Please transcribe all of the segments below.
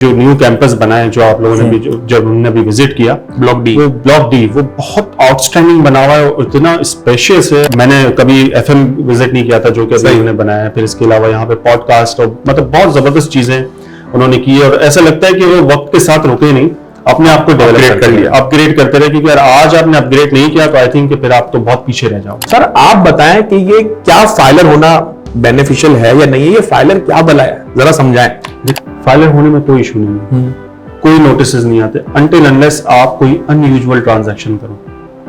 जो new campus बना है, जो आप लोगों ने भी जब हमने अभी विजिट किया, ब्लॉक डी वो बहुत आउटस्टैंडिंग बना हुआ है, इतना स्पेशियस है। मैंने कभी एफएम विजिट नहीं किया था, जो कि अभी उन्होंने बनाया है। फिर इसके अलावा यहाँ पे पॉडकास्ट और मतलब बहुत जबरदस्त चीजें उन्होंने की है, और ऐसा लगता है कि वो वक्त के साथ रुके नहीं, अपने आप को डेवलप कर लिया, अपग्रेड करते रहे। क्योंकि अगर आज आपने अपग्रेड नहीं किया तो आई थिंक फिर आप तो बहुत पीछे रह जाओ। सर आप बताएं कि ये क्या फाइलर होना बेनिफिशियल है या नहीं है, ये फाइलर क्या भला है, जरा समझाएं। फाइलर होने में कोई इशू नहीं है, कोई नोटिस नहीं आते अनटिल अनलेस आप कोई अनयूजुअल ट्रांजैक्शन करो।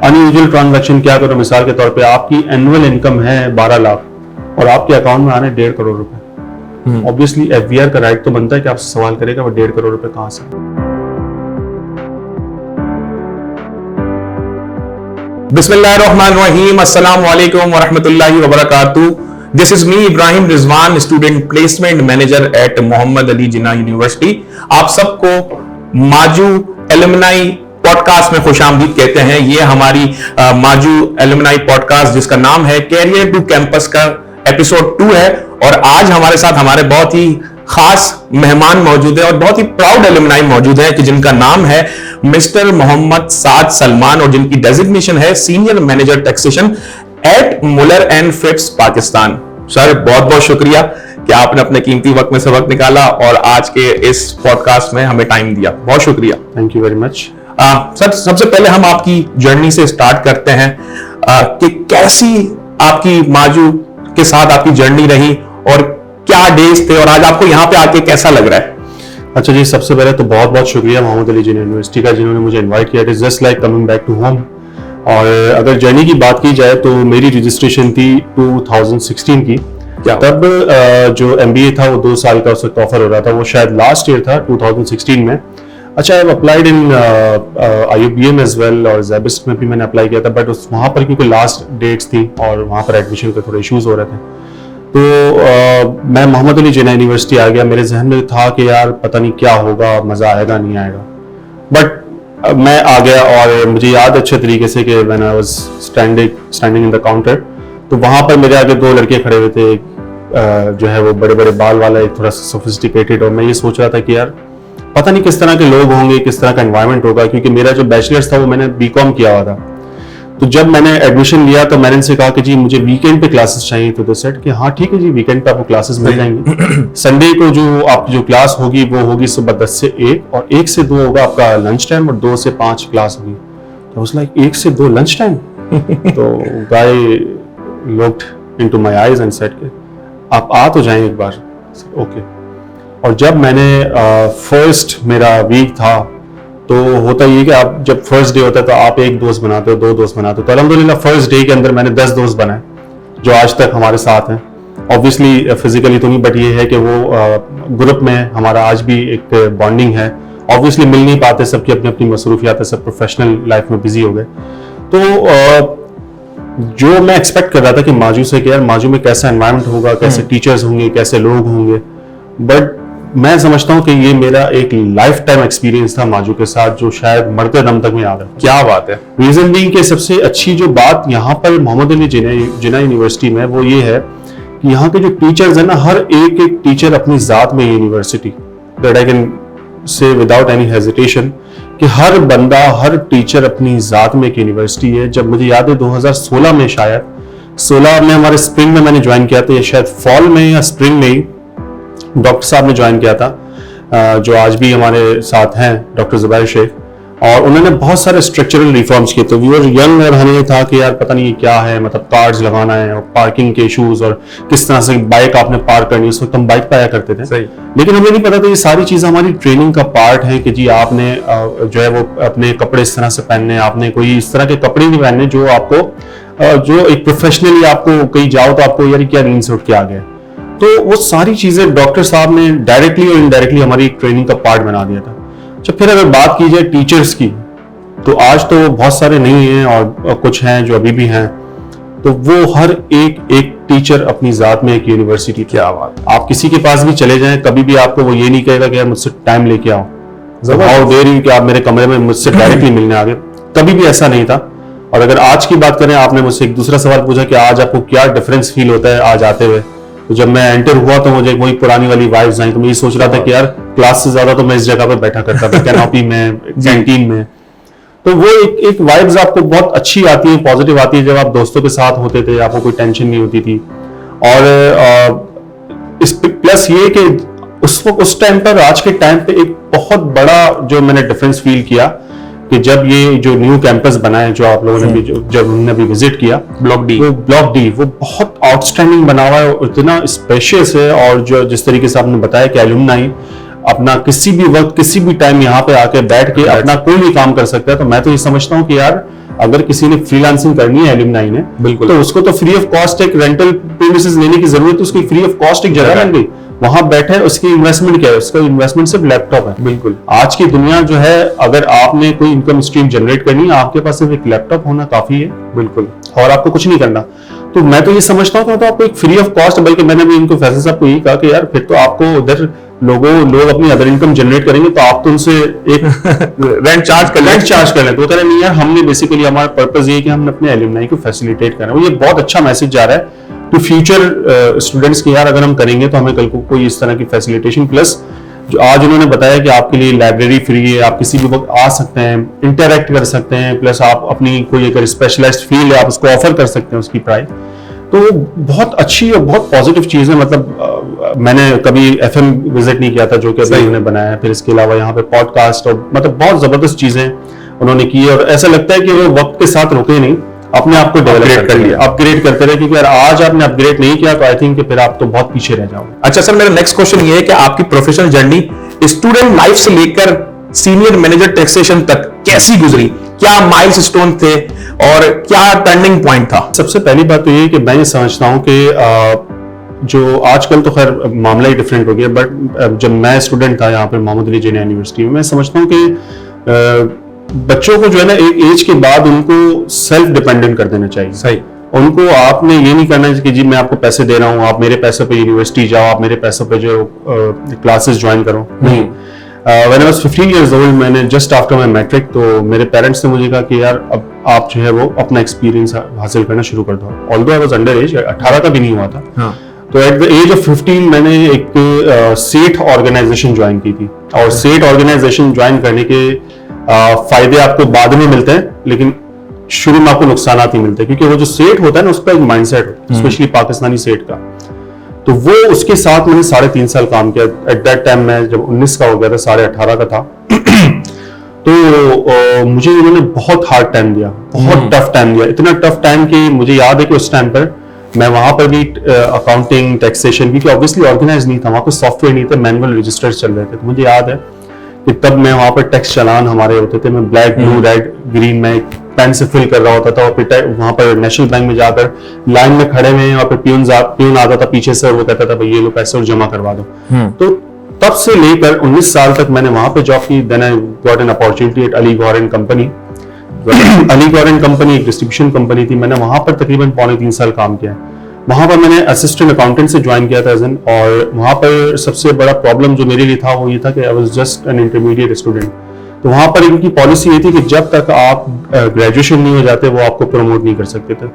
अनयूजुअल ट्रांजैक्शन क्या करो, मिसाल के तौर पे आपकी एनुअल इनकम है 12 लाख और आपके अकाउंट में आने 1.5 करोड़ रुपए। ऑब्वियसली एफबीआर का राइट तो बनता है कि आपसे सवाल करेगा वो 1.5 करोड़ रुपए कहां से। बिस्मिल्लाहिर्रहमानिर्रहीम, अस्सलाम वालेकुम वरहमतुल्लाहि वबरकातुहू। This is me, Ibrahim Rizwan, student placement manager at Mohammad Ali Jinnah university. आप सबको माजू एलुमनाई पॉडकास्ट में खुशामदीद कहते हैं। ये हमारी माजू एलुमनाई पॉडकास्ट जिसका नाम है कैरियर टू कैंपस का एपिसोड 2 है, और आज हमारे साथ हमारे बहुत ही खास मेहमान मौजूद है और बहुत ही प्राउड एलुमनाई मौजूद है कि जिनका नाम है मिस्टर मोहम्मद साद सलमान, और जिनकी डेजिग्नेशन है senior manager taxation at Muller and Phipps Pakistan. Sir बहुत बहुत शुक्रिया कि आपने अपने कीमती वक्त में से वक्त निकाला और आज के इस पॉडकास्ट में हमें टाइम दिया। बहुत शुक्रिया, thank you very much. Sir सबसे पहले हम आपकी जर्नी से स्टार्ट करते हैं कि कैसी आपकी माजू के साथ आपकी जर्नी रही और क्या डेज थे, और आज आपको यहाँ पे आके कैसा लग रहा है। अच्छा जी, सबसे पहले तो बहुत बहुत शुक्रिया मोहम्मद अली जिन्ना यूनिवर्सिटी का, जिन्होंने मुझे इनवाइट किया। It is just like coming back to home. और अगर जर्नी की बात की जाए तो मेरी रजिस्ट्रेशन थी 2016 की। तब जो MBA था वो 2 साल का उस वक्त ऑफर हो रहा था, वो शायद लास्ट ईयर था 2016 में। अच्छा, I applied in IUBM as well, और ज़ेबिस्ट में भी मैंने अप्लाई किया था, बट वहाँ पर क्योंकि लास्ट डेट्स थी और वहाँ पर एडमिशन के थोड़े इश्यूज हो रहे थे, तो मैं मोहम्मद अली जिन्ना यूनिवर्सिटी आ गया। मेरे जहन में था कि यार पता नहीं क्या होगा, मज़ा आएगा नहीं आएगा, बट मैं आ गया। और मुझे याद अच्छे तरीके से कि when I was standing in the counter, तो वहां पर मेरे आगे 2 लड़के खड़े हुए थे, जो है वो बड़े बड़े बाल वाला, एक थोड़ा सा सोफिस्टिकेटेड। और मैं ये सोच रहा था कि यार पता नहीं किस तरह के लोग होंगे, किस तरह का एनवायरनमेंट होगा, क्योंकि मेरा जो बैचलर्स था वो मैंने BCom किया हुआ था। तो जब मैंने एडमिशन लिया तो मैंने इनसे कहा कि जी मुझे वीकेंड पे क्लासेस चाहिए, तो दे सेड कि हाँ ठीक है जी, वीकेंड पे आपको क्लासेस मिल जाएंगी। संडे को जो आपकी जो क्लास होगी वो होगी सुबह 10 से 1, और 1 से 2 होगा आपका लंच टाइम, और 2 से 5 क्लास होगी। तो आई वाज लाइक 1 से 2 लंच टाइम। तो guy looked into my eyes and said कि आप आ तो जाएं एक बार। ओके। और जब मैंने फर्स्ट मेरा वीक था, तो होता ये कि आप जब फर्स्ट डे होता है तो आप 1 दोस्त बनाते हो, 2 दोस्त बनाते हो। तो अल्हम्दुलिल्लाह फर्स्ट डे के अंदर मैंने 10 दोस्त बनाए जो आज तक हमारे साथ हैं। ऑब्वियसली फिजिकली तो नहीं, बट ये है कि वो ग्रुप में हमारा आज भी एक बॉन्डिंग है। ऑब्वियसली मिल नहीं पाते, सबकी अपनी अपनी मसरूफियात है, सब प्रोफेशनल लाइफ में बिजी हो गए। तो जो मैं एक्सपेक्ट कर रहा था कि माजू से, कि यार माजू में कैसा एनवायरनमेंट होगा, कैसे टीचर्स होंगे, कैसे लोग होंगे, बट मैं समझता हूँ कि ये मेरा एक लाइफ टाइम एक्सपीरियंस था माजू के साथ, जो शायद मरते दम तक में याद है। क्या बात है। रीजन बीइंग कि सबसे अच्छी जो बात यहाँ पर मोहम्मद अली जिन्ना यूनिवर्सिटी में वो ये है कि यहाँ के जो टीचर्स है ना, हर एक टीचर अपनी जात में university, that I can say without any hesitation, कि हर बंदा, हर टीचर अपनी जात में एक यूनिवर्सिटी है। जब मुझे याद है 2016 में, शायद 16 में हमारे स्प्रिंग में मैंने ज्वाइन किया था, या शायद फॉल में या स्प्रिंग में ही डॉक्टर साहब ने ज्वाइन किया था, जो आज भी हमारे साथ हैं, डॉक्टर जुबैर शेख। और उन्होंने बहुत सारे स्ट्रक्चरल रिफॉर्म्स किए। तो वी वर यंग और हमें था कि यार पता नहीं क्या है, मतलब कार्ड्स लगाना है और पार्किंग के इश्यूज, और किस तरह से बाइक आपने पार्क करनी है। उस वक्त हम बाइक पे आया करते थे, सही। लेकिन हमें नहीं पता था ये सारी चीजें हमारी ट्रेनिंग का पार्ट है कि जी आपने जो है वो अपने कपड़े इस तरह से पहनने, आपने कोई इस तरह के कपड़े नहीं पहनने जो आपको जो एक प्रोफेशनली आपको कहीं जाओ तो आपको यार क्या नींद से उठ के आ गए। तो वो सारी चीजें डॉक्टर साहब ने डायरेक्टली और इनडायरेक्टली हमारी ट्रेनिंग का पार्ट बना दिया था। अच्छा, फिर अगर बात की जाए टीचर्स की, तो आज तो बहुत सारे नहीं हैं और कुछ हैं जो अभी भी हैं। तो वो हर एक टीचर अपनी जात में एक यूनिवर्सिटी। क्या बात। आप किसी के पास भी चले जाएं, कभी भी आपको वो ये नहीं कहेगा कि यार मुझसे टाइम लेके आओ, हाउ डेयर यू कि आप मेरे कमरे में मुझसे डायरेक्टली मिलने आ गए। कभी भी ऐसा नहीं था। और अगर आज की बात करें, आपने मुझसे एक दूसरा सवाल पूछा कि आज आपको क्या डिफरेंस फील होता है आज आते हुए, तो जब मैं एंटर हुआ तो मुझे वही पुरानी वाली वाइब्स आई, तो मैं ये सोच रहा था कि यार क्लास से ज्यादा तो मैं इस जगह पर बैठा करता था, कैनोपी में, कैंटीन में। तो वो एक वाइब्स आपको बहुत अच्छी आती है, पॉजिटिव आती है जब आप दोस्तों के साथ होते थे, आपको कोई टेंशन नहीं होती थी। और इस प्लस ये कि उस टाइम पर, आज के टाइम पे एक बहुत बड़ा जो मैंने डिफरेंस फील किया कि जब ये जो न्यू कैंपस बना है, जो आप लोगों ने भी जब हमने भी विजिट किया, ब्लॉक डी वो बहुत आउटस्टैंडिंग बना हुआ है, इतना स्पेशियस है। और जो जिस तरीके से आपने बताया कि एलुमनाई अपना किसी भी वक्त किसी भी टाइम यहाँ पे आके बैठ के अपना कोई भी काम कर सकता है, तो मैं तो ये समझता हूँ कि यार अगर किसी ने फ्रीलांसिंग करनी है एलुमनाई ने, बिल्कुल, तो उसको तो फ्री ऑफ कॉस्ट एक रेंटल प्रीमिसेस लेने की जरूरत है, उसकी फ्री ऑफ कॉस्ट एक जगह बन गई, वहां बैठे, उसकी इन्वेस्टमेंट क्या है, उसका इन्वेस्टमेंट सिर्फ लैपटॉप है। बिल्कुल, आज की दुनिया जो है, अगर आपने कोई इनकम स्ट्रीम जनरेट करनी है, आपके पास सिर्फ एक लैपटॉप होना काफी है। बिल्कुल, और आपको कुछ नहीं करना। तो मैं तो ये समझता हूँ तो आपको एक फ्री ऑफ कॉस्ट, बल्कि मैंने भी इनको फैसले साहब को यही कहा कि यार फिर तो आपको उधर लोग अपनी अदर इनकम जनरेट करेंगे, तो आप तो उनसे एक रेंट चार्ज कर लें। तो कह रहे नहीं यार, हमने बेसिकली हमारा पर्पस ये है कि हम अपने एलुमनाई को फैसिलिटेट करें। ये बहुत अच्छा मैसेज जा रहा है टू फ्यूचर स्टूडेंट्स की, यार अगर हम करेंगे तो हमें कल को कोई इस तरह की फैसिलिटेशन, प्लस जो आज उन्होंने बताया कि आपके लिए लाइब्रेरी फ्री है, आप किसी भी वक्त आ सकते हैं, इंटरैक्ट कर सकते हैं, प्लस आप अपनी कोई अगर स्पेशलाइज्ड फील्ड है आप उसको ऑफर कर सकते हैं उसकी प्राइस। तो बहुत अच्छी और बहुत पॉजिटिव चीज है। मतलब मैंने कभी एफएम विजिट नहीं किया था जो कि अभी उन्होंने बनाया, फिर इसके अलावा यहाँ पे पॉडकास्ट, और मतलब बहुत जबरदस्त चीजें उन्होंने की है। और ऐसा लगता है कि वो वक्त के साथ रुके नहीं, अपने आप को डेवलप कर लिया, अपग्रेड करते रहे, क्योंकि अगर आज आपने अपग्रेड नहीं किया तो आई थिंक कि फिर आप तो बहुत पीछे रह जाओगे। अच्छा सर, मेरा नेक्स्ट क्वेश्चन ये है कि आपकी प्रोफेशनल जर्नी स्टूडेंट लाइफ से लेकर सीनियर मैनेजर टैक्सेशन तक कैसी गुजरी, क्या माइलस्टोन थे और क्या टर्निंग पॉइंट था? सबसे पहली बात तो ये कि मैं ये समझता हूँ कि जो आजकल तो खैर मामला ही डिफरेंट हो गया, बट जब मैं स्टूडेंट था यहाँ पे मोहम्मद अली जिन्ना यूनिवर्सिटी में, मैं समझता हूँ कि बच्चों को जो है ना एक एज के बाद उनको सेल्फ डिपेंडेंट कर देना चाहिए। सही, उनको आपने ये नहीं करना है कि जी मैं आपको पैसे दे रहा हूँ, आप मेरे पैसों पे यूनिवर्सिटी जाओ, आप मेरे पैसों पे जो क्लासेस ज्वाइन करो, नहीं। When I was 15 years old, मैंने जस्ट आफ्टर माय मैट्रिक, तो मेरे पेरेंट्स ने मुझे कहा कि यार अब आप जो है वो अपना एक्सपीरियंस हासिल करना शुरू कर दो। Although I was under as, 18 का भी नहीं हुआ था। हाँ। तो एट द एज ऑफ 15 मैंने एक सेठ ऑर्गेनाइजेशन ज्वाइन की थी, और सेठ ऑर्गेनाइजेशन ज्वाइन करने के फायदे आपको बाद में मिलते हैं, लेकिन शुरू में आपको नुकसान ही मिलते हैं, क्योंकि वो जो सेठ होता है ना उसका एक माइंडसेट होता है, स्पेशली पाकिस्तानी सेठ का। तो वो उसके साथ मैंने 3.5 साल काम किया। एट दैट टाइम मैं जब 19 का हो गया था, 18.5 का था। तो मुझे उन्होंने बहुत हार्ड टाइम दिया, बहुत टफ टाइम दिया, इतना टफ टाइम कि मुझे याद है कि उस टाइम पर मैं वहां पर भी अकाउंटिंग, टैक्सेशन, क्योंकि ऑब्वियसली ऑर्गेनाइज नहीं था, वहां पर सॉफ्टवेयर नहीं थे, मैनुअल रजिस्टर्स चल रहे थे। तो मुझे याद है कि तब मैं वहां पर टैक्स चालान हमारे होते थे, मैं ब्लैक, ब्लू, रेड, ग्रीन में पेन से फिल कर रहा होता था, और फिर वहां पर नेशनल बैंक में जाकर लाइन में खड़े हुए, और फिर प्यून आता था पीछे से, और वो कहता था भाई ये लो पैसे और जमा करवा दो। तो तब से लेकर 19 साल तक मैंने वहां पे जॉब की। Then I got an opportunity at Ali Gohar and company. Ali Gohar and company एक डिस्ट्रीब्यूशन कंपनी थी, मैंने वहां पर तकरीबन 3.25 साल काम किया। वहां पर मैंने असिस्टेंट अकाउंटेंट से ज्वाइन किया था, और वहां पर सबसे बड़ा प्रॉब्लम जो मेरे लिए था वो ये था कि I was just an intermediate student. तो वहां पर इनकी पॉलिसी ये थी कि जब तक आप ग्रेजुएशन नहीं हो जाते वो आपको प्रमोट नहीं कर सकते थे।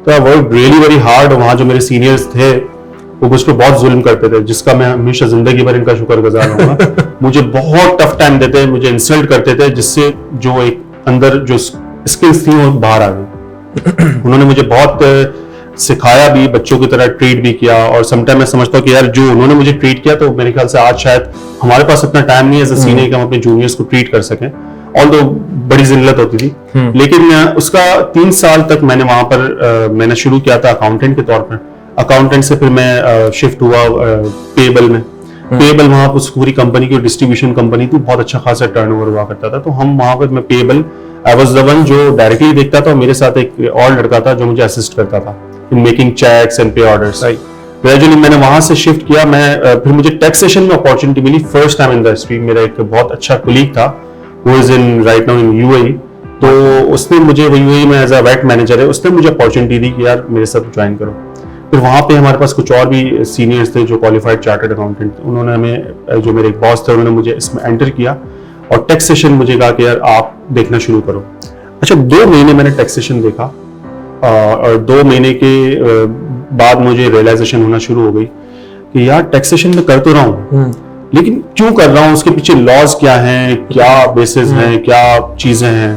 तो I work really very hard. वहां जो मेरे सीनियर्स थे वो मुझ पर बहुत जुल्म करते थे, जिसका मैं हमेशा जिंदगी भर इनका शुक्रगुजार रहूंगा। मुझे बहुत टफ टाइम देते, मुझे इंसल्ट करते थे, जिससे जो एक अंदर जो स्किल्स थी वो बाहर आ गई। उन्होंने मुझे बहुत सिखाया भी, बच्चों की तरह ट्रीट भी किया। और समटाइम मैं समझता हूँ कि यार जो उन्होंने मुझे ट्रीट किया, तो मेरे ख्याल से आज शायद हमारे पास इतना टाइम नहीं है एज अ सीनियर कि हम अपने जूनियर्स को ट्रीट कर सकें, ऑल्दो बड़ी जिल्लत होती थी। लेकिन उसका 3 साल तक मैंने वहां पर मैंने शुरू किया था अकाउंटेंट के तौर पर। अकाउंटेंट से फिर मैं शिफ्ट हुआ पेबल में। पेबल वहां पर पूरी कंपनी की डिस्ट्रीब्यूशन कंपनी थी, बहुत अच्छा खासा टर्नओवर हुआ करता था। तो हम वहां पर, मैं payable, I was the one जो डायरेक्टली देखता था, और मेरे साथ एक और लड़का था जो मुझे असिस्ट करता था इन मेकिंग चेक्स एंड पे ऑर्डर्स। ग्रेजुअली मैंने वहां से शिफ्ट किया। मैं फिर मुझे टैक्सेशन में अपॉर्चुनिटी मिली, first time in the history. मेरा एक बहुत अच्छा कोलीग था, वो is in right now in UAE. तो उसने मुझे, वो यूएई में एज अ वेट मैनेजर है, उसने मुझे अपॉर्चुनिटी दी कि यार मेरे साथ ज्वाइन करो। फिर वहां पे हमारे पास कुछ और भी सीनियर्स थे जो क्वालिफाइड चार्टर्ड अकाउंटेंट थे। उन्होंने हमें, जो मेरे बॉस थे, उन्होंने मुझे इसमें एंटर किया, और टैक्सेशन मुझे कहा कि यार आप देखना शुरू करो। अच्छा, 2 महीने मैंने टैक्सेशन देखा, और 2 महीने के बाद मुझे रियलाइजेशन होना शुरू हो गई कि यार टैक्सेशन में कर तो रहा हूँ, लेकिन क्यों कर रहा हूँ, उसके पीछे लॉज क्या हैं, क्या बेसिस हैं, क्या चीजें हैं।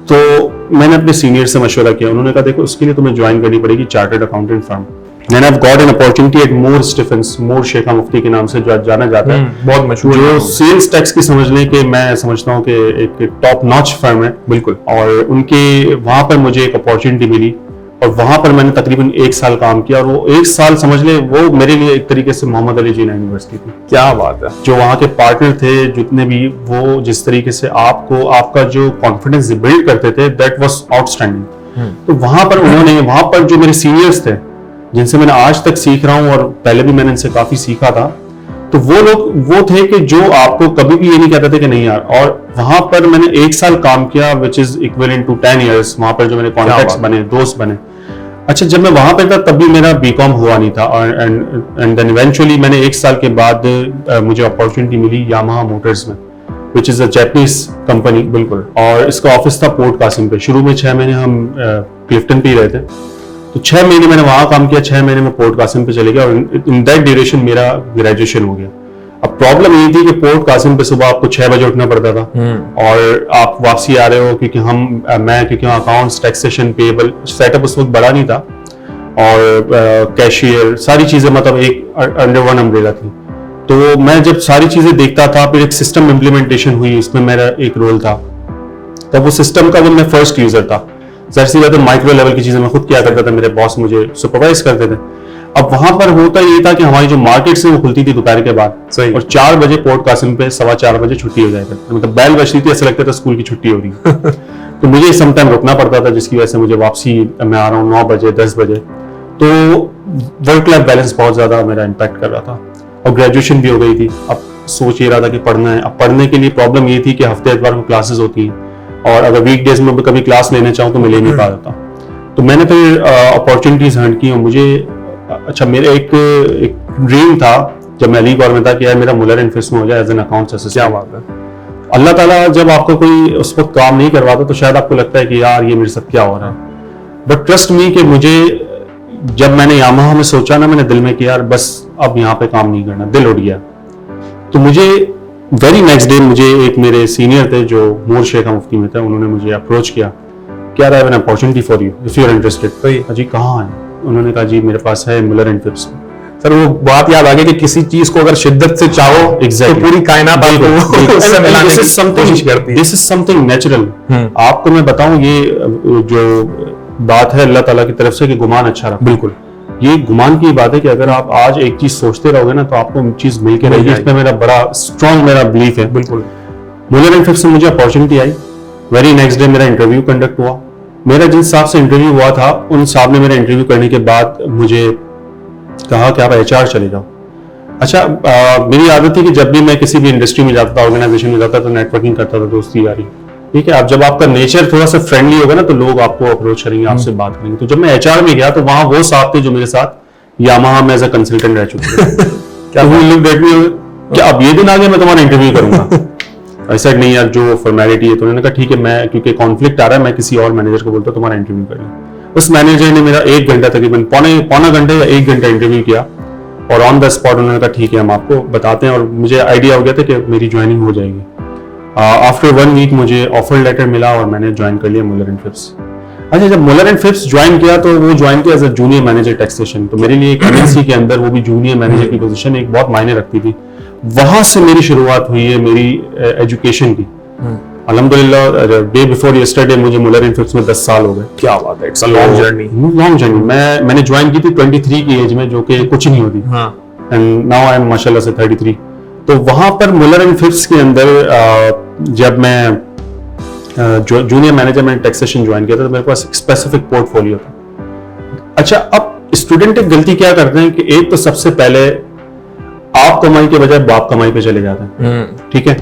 तो मैंने अपने सीनियर से मशवरा किया, उन्होंने कहा देखो उसके लिए तुम्हें ज्वाइन करनी पड़ेगी chartered accountant firm. Then I've got an opportunity at Moore Stephens, Moore शेखा मुफ्ती के नाम से जो जाना जाता है, बहुत मशहूर, जो सेल्स टैक्स की समझ लें कि मैं समझता हूँ कि एक टॉप नॉच फर्म है। बिल्कुल। और उनके वहां पर मुझे एक अपॉर्चुनिटी मिली और वहां पर मैंने तकरीबन 1 साल काम किया, और वो 1 साल समझ ले वो मेरे लिए एक तरीके से मोहम्मद अली जिन्ना यूनिवर्सिटी थी। क्या बात है। जो वहाँ के पार्टनर थे जितने भी, वो जिस तरीके से आपको आपका जो कॉन्फिडेंस बिल्ड करते थे, दैट वाज आउटस्टैंडिंग। तो वहां पर उन्होंने, वहां पर जो मेरे सीनियर्स थे जिनसे मैंने आज तक सीख रहा हूं और पहले भी मैंने इनसे काफी सीखा था, तो वो लोग वो थे कि जो आपको कभी भी ये नहीं कहते थे कि नहीं यार। और वहां पर मैंने 1 साल काम किया, which is equivalent to 10 years। वहां पर जो मेरे कॉन्टैक्ट्स बने, दोस्त बने। अच्छा, जब मैं वहां पर था तब भी मेरा बीकॉम हुआ नहीं था, और एंड देन इवेंचुअली मैंने 1 साल के बाद मुझे अपॉर्चुनिटी मिली यामाहा मोटर्स में, which is a Japanese company. बिल्कुल। और इसका ऑफिस था पोर्ट कासिम पे। शुरू में 6 महीने हम क्लिफ्टन पे ही रहे थे, तो 6 महीने मैंने वहां काम किया, 6 महीने में पोर्ट कासिम पे चले गया, और इन दैट ड्यूरेशन मेरा ग्रेजुएशन हो गया। अब प्रॉब्लम ये थी कि पोर्ट कासिम पे सुबह आपको 6 बजे उठना पड़ता था, और आप वापसी आ रहे हो क्योंकि क्योंकि अकाउंट्स, टैक्सेशन, पेबल सेटअप उस वक्त बड़ा नहीं था, और कैशियर, सारी चीजें मतलब एक अंडर वन अम्ब्रेला थी। तो मैं जब सारी चीजें देखता था, फिर एक सिस्टम इम्प्लीमेंटेशन हुई, इसमें मेरा एक रोल था। तब वो सिस्टम का मैं फर्स्ट यूजर था। जाहिर सी बात है, माइक्रो लेवल की चीजें मैं खुद किया करता था, मेरे बॉस मुझे सुपरवाइज करते थे। अब वहां पर होता ये था कि हमारी जो मार्केट्स है वो खुलती थी दोपहर के बाद, सही। और 4 बजे पोर्ट कासिम पे 4:15 बजे छुट्टी हो जाया करती, मतलब बैल बजती थी, ऐसा लगता था स्कूल की छुट्टी हो रही है। तो मुझे समटाइम रुकना पड़ता था, जिसकी वजह से मुझे वापसी मैं आ रहा हूँ 9 बजे 10 बजे। तो वर्क लाइफ बैलेंस बहुत ज्यादा मेरा इम्पैक्ट कर रहा था, और ग्रेजुएशन भी हो गई थी। अब सोच ये रहा था कि पढ़ना है। अब पढ़ने के लिए प्रॉब्लम ये थी कि हफ्ते एतवार को क्लासेस होती हैं, और अगर वीकडेज में कभी क्लास लेने चाहूँ तो मैं ले नहीं पा रहा था। तो मैंने फिर अपॉर्चुनिटीज हंट की, और मुझे अच्छा, मेरा एक ड्रीम था जब मैं अली गौर में था कि यार मेरा मुलर एंड फिस्म हो जाए एज एन अकाउंट्स असिस्टेंट। क्या बात है। अल्लाह ताला जब आपको कोई उस वक्त काम नहीं करवाता तो शायद आपको लगता है कि यार ये मेरे साथ क्या हो रहा है, बट ट्रस्ट मी कि मुझे जब मैंने यामाहा में सोचा ना, मैंने दिल में किया यार बस अब यहाँ पे काम नहीं करना, दिल उठ गया। तो मुझे वेरी नेक्स्ट डे मुझे एक मेरे सीनियर थे जो मोर शेखा मुफ्ती में थे, उन्होंने मुझे अप्रोच किया, क्या रहा है opportunity for you if you are interested. जी कहाँ है? उन्होंने कहा जी मेरे पास है मुलर एंड फिप्स। सर वो बात याद आ गई कि किसी चीज को अगर शिद्दत से चाहो तो पूरी कायनात आपको उससे मिलाने की कोशिश करती है। This is something natural. आपको मैं बताऊं, ये जो बात है अल्लाह ताला की तरफ से कि गुमान अच्छा रहा, बिल्कुल ये गुमान की बात है कि अगर आप आज एक चीज सोचते रहोगे ना तो आपको चीज मिल के रहेगी। इसमें मेरा बड़ा स्ट्रॉन्ग मेरा बिलीफ है। बिल्कुल। मुलर एंड फिप्स से मुझे अपॉर्चुनिटी आई। वेरी नेक्स्ट डे मेरा इंटरव्यू कंडक्ट हुआ। मेरा जिस साहब से इंटरव्यू हुआ था, उन साहब ने मेरा इंटरव्यू करने के बाद मुझे कहा कि आप HR चले जाओ। अच्छा, मेरी आदत थी कि जब भी मैं किसी भी इंडस्ट्री में जाता था, ऑर्गेनाइजेशन में जाता था, तो नेटवर्किंग करता था, दोस्ती यारी। ठीक है, अब जब आपका नेचर थोड़ा सा फ्रेंडली होगा ना तो लोग आपको अप्रोच करेंगे, आपसे बात करेंगे। तो जब मैं HR में गया तो वहां वो साहब थे जो मेरे साथ यामाहा में एज अ कंसल्टेंट रह चुके थे। क्या अब ये दिन आ गया मैं तुम्हारा इंटरव्यू करूंगा? ऐसा नहीं यार, जो फॉर्मेलिटी है। तो उन्होंने कहा ठीक है, मैं क्योंकि कॉन्फ्लिक्ट आ रहा है, मैं किसी और मैनेजर को बोलता हूं तुम्हारा इंटरव्यू कर लो। उस मैनेजर ने मेरा 1 घंटा तकरीबन पौना घंटे या 1 घंटा इंटरव्यू किया, और ऑन द स्पॉट उन्होंने कहा ठीक है हम आपको बताते हैं, और मुझे आइडिया हो गया था कि मेरी ज्वाइनिंग हो जाएगी। आफ्टर 1 वीक मुझे ऑफर लेटर मिला और मैंने ज्वाइन कर लिया मुलर एंड फिप्स। अच्छा, जब मुलर एंड फिप्स ज्वाइन किया तो वो ज्वाइन किया as a junior manager taxation. तो मेरे लिए एक MNC के अंदर वो भी जूनियर मैनेजर की पोजीशन एक बहुत मायने रखती थी। वहां से मेरी शुरुआत हुई है मेरी एजुकेशन की। अल्हम्दुलिल्लाह, डे बिफोर यस्टरडे मुझे मुलर एंड फिप्स में 10 साल हो गए। क्या बात है, it's a long journey. Long journey. मैंने ज्वाइन की थी 23 की एज में, जो कि कुछ नहीं होती, एंड नाउ आई एम माशाल्लाह से 33। तो वहां पर मुलर एंड फिप्स के अंदर जब मैं जूनियर मैनेजर मैंने टैक्सेशन ज्वाइन किया था, तो मेरे पास एक स्पेसिफिक पोर्टफोलियो था। अच्छा, अब स्टूडेंट एक गलती क्या करते हैं कि एक तो सबसे पहले आप कमाई के बजाय बाप कमाई पे चले जाते हैं। ठीक है,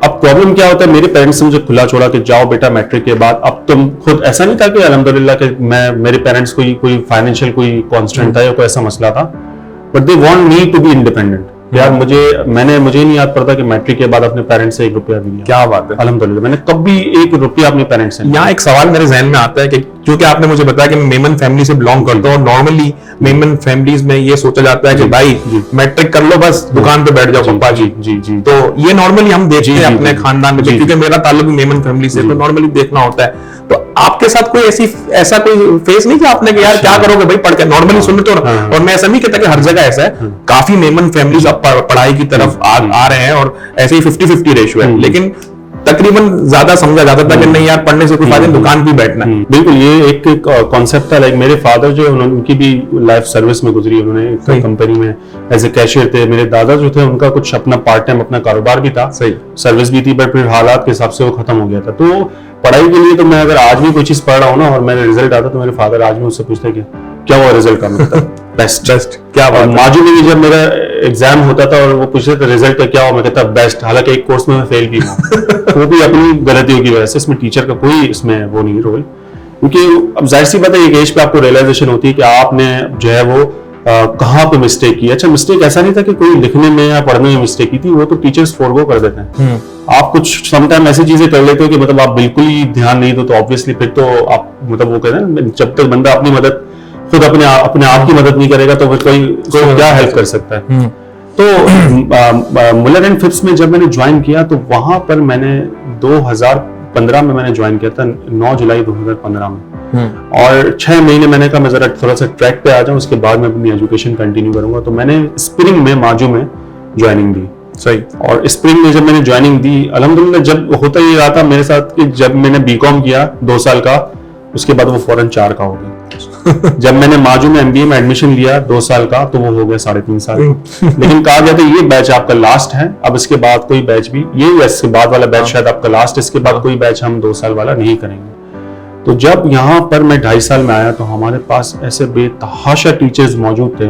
अब प्रॉब्लम क्या होता है, मेरे पेरेंट्स ने मुझे खुला छोड़ा कि जाओ बेटा मैट्रिक के बाद। अब तुम खुद, ऐसा नहीं था कि अल्हम्दुलिल्लाह कि मेरे पेरेंट्स कोई फाइनेंशियल कोई कांस्टेंट था या कोई ऐसा मसला था, but they want me to be independent. यार मुझे नहीं याद पड़ता कि मैट्रिक के बाद अपने पेरेंट्स से 1 रुपया भी लिया। क्या बात है। अल्हम्दुलिल्लाह मैंने कभी 1 रुपया अपने पेरेंट्स से। यहाँ एक सवाल मेरे जहन में आता है कि जो कि आपने मुझे बताया कि मैं मेमन फैमिली से बिलोंग करता हूँ, नॉर्मली मेमन फैमिलीज में ये सोचा जाता है कि भाई मैट्रिक कर लो बस दुकान पे बैठ जाओ पप्पा जी। जी तो ये नॉर्मली हम देखते हैं अपने खानदान में, क्योंकि मेरा ताल्लुक मेमन फैमिली से, तो नॉर्मली देखना होता है। तो आपके साथ कोई ऐसा कोई फेस नहीं कि आपने कि यार क्या करोगे भाई पढ़ के, नॉर्मली सुनते हो। और मैं ऐसा नहीं कहता कि हर जगह ऐसा है, काफी मेमन फैमिलीज अब पढ़ाई की तरफ आ रहे हैं और ऐसे ही 50-50 रेशियो है, लेकिन तकरीबन ज्यादा समझा जाता था कि नहीं यार पढ़ने से कोई फायदा नहीं, दुकान पे बैठना है। बिल्कुल, ये एक कॉन्सेप्ट था। लाइक मेरे फादर जो उनकी भी लाइफ सर्विस में गुजरी, उन्होंने कंपनी में एज ए कैशियर थे। मेरे दादा जो थे उनका कुछ अपना पार्ट टाइम अपना कारोबार भी था, सही सर्विस भी थी, बट फिर हालात के हिसाब से वो खत्म हो गया था। तो पढ़ाई के लिए तो मैं अगर आज भी कोई चीज पढ़ रहा हूँ ना और मेरा रिजल्ट आता तो मेरे फादर आज भी मुझसे पूछते क्या हुआ रिजल्ट का, मतलब बेस्ट क्या बात। माजू में भी जब मेरा एग्जाम होता था और वो पूछते थे रिजल्ट का क्या हुआ, मैं कहता बेस्ट। हालांकि एक कोर्स में मैं फेल भी हुआ वो भी अपनी गलतियों की वजह से। इसमें टीचर का कोई इसमें वो नहीं रोल, क्योंकि अब जाहिर सी बात है एक एज पे आपको रियलाइजेशन होती है कि आपने जो है वो कहाँ पे मिस्टेक की। अच्छा, मिस्टेक ऐसा नहीं था कि कोई लिखने में या पढ़ने में मिस्टेक की थी, वो तो टीचर्स फॉरगो कर देते हैं। आप कुछ समटाइम ऐसी चीजें कर लेते हो कि मतलब आप बिल्कुल ही ध्यान नहीं दो, तो ऑब्वियसली फिर तो आप मतलब वो कहते हैं जब तक बंदा अपनी मदद खुद अपने आप की मदद नहीं करेगा तो फिर कोई क्या हेल्प कर सकता है। तो मुलर एंड फिप्स में जब मैंने ज्वाइन किया तो वहां पर मैंने 2015 में मैंने ज्वाइन किया था, 9 जुलाई 2015 में। और 6 महीने मैंने कहा मैं जरा थोड़ा सा ट्रैक पे आ जाऊं, उसके बाद मैं अपनी एजुकेशन कंटिन्यू करूंगा। तो मैंने स्प्रिंग में माजू में ज्वाइनिंग दी। सही। और स्प्रिंग में जब मैंने ज्वाइनिंग दी, अल्हम्दुलिल्लाह जब होता ये रहा था मेरे साथ कि जब मैंने बीकॉम किया 2 साल का, उसके बाद वो फौरन 4 का हो गया। जब मैंने माजू में एमबीए में एडमिशन लिया 2 साल का, तो वो हो गया 3.5 साल। लेकिन कहा गया था ये बैच आपका लास्ट है, अब इसके बाद कोई बैच भी, ये इसके बाद वाला बैच शायद आपका लास्ट, इसके बाद कोई बैच हम 2 साल वाला नहीं करेंगे। तो जब यहाँ पर मैं 2.5 साल में आया तो हमारे पास ऐसे बेतहाशा टीचर्स मौजूद थे